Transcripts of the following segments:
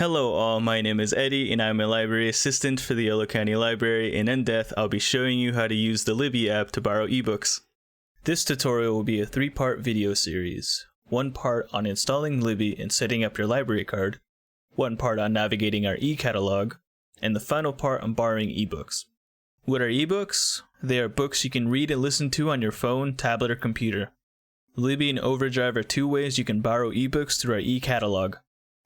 Hello all, my name is Eddie and I'm a library assistant for the Yolo County Library, and in depth I'll be showing you how to use the Libby app to borrow ebooks. This tutorial will be a 3-part video series. 1 part on installing Libby and setting up your library card, 1 part on navigating our e-catalog, and the final part on borrowing ebooks. What are ebooks? They are books you can read and listen to on your phone, tablet, or computer. Libby and Overdrive are 2 ways you can borrow ebooks through our e-catalog.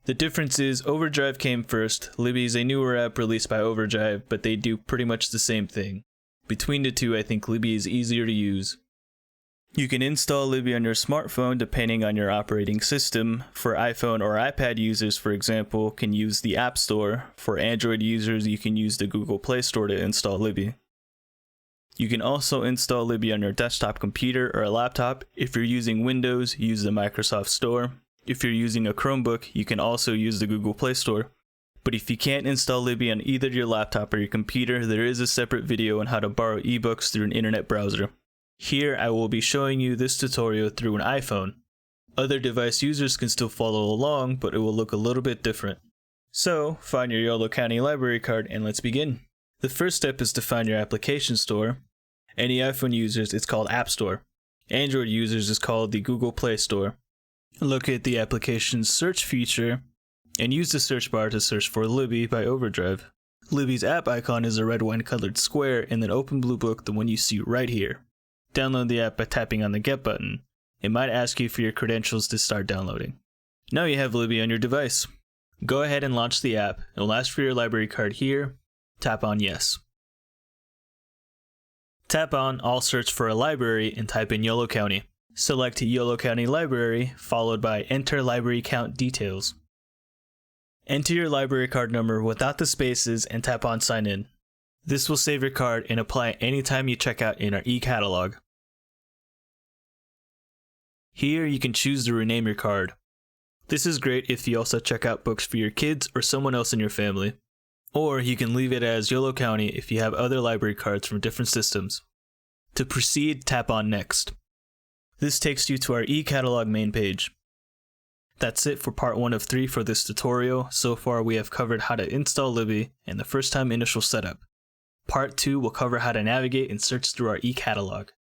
The difference is Overdrive came first. Libby is a newer app released by Overdrive, but they do pretty much the same thing. Between the 2, I think Libby is easier to use. You can install Libby on your smartphone depending on your operating system. For iPhone or iPad users, for example, can use the App Store. For Android users, you can use the Google Play Store to install Libby. You can also install Libby on your desktop computer or a laptop. If you're using Windows, use the Microsoft Store. If you're using a Chromebook, you can also use the Google Play Store. But if you can't install Libby on either your laptop or your computer, there is a separate video on how to borrow ebooks through an internet browser. Here, I will be showing you this tutorial through an iPhone. Other device users can still follow along, but it will look a little bit different. So, find your Yolo County Library Card and let's begin. The first step is to find your application store. Any iPhone users, it's called App Store. Android users, it's called the Google Play Store. Locate the application's search feature and use the search bar to search for Libby by Overdrive. Libby's app icon is a red wine colored square in an open blue book, the one you see right here. Download the app by tapping on the Get button. It might ask you for your credentials to start downloading. Now you have Libby on your device. Go ahead and launch the app. It will ask for your library card here. Tap on Yes. Tap on I'll search for a library and type in Yolo County. Select Yolo County Library, followed by Enter Library Count Details. Enter your library card number without the spaces and tap on Sign In. This will save your card and apply it anytime you check out in our e-catalog. Here you can choose to rename your card. This is great if you also check out books for your kids or someone else in your family. Or you can leave it as Yolo County if you have other library cards from different systems. To proceed, tap on Next. This takes you to our e-catalog main page. That's it for part 1 of 3 for this tutorial. So far we have covered how to install Libby and the first time initial setup. Part 2 will cover how to navigate and search through our e-catalog.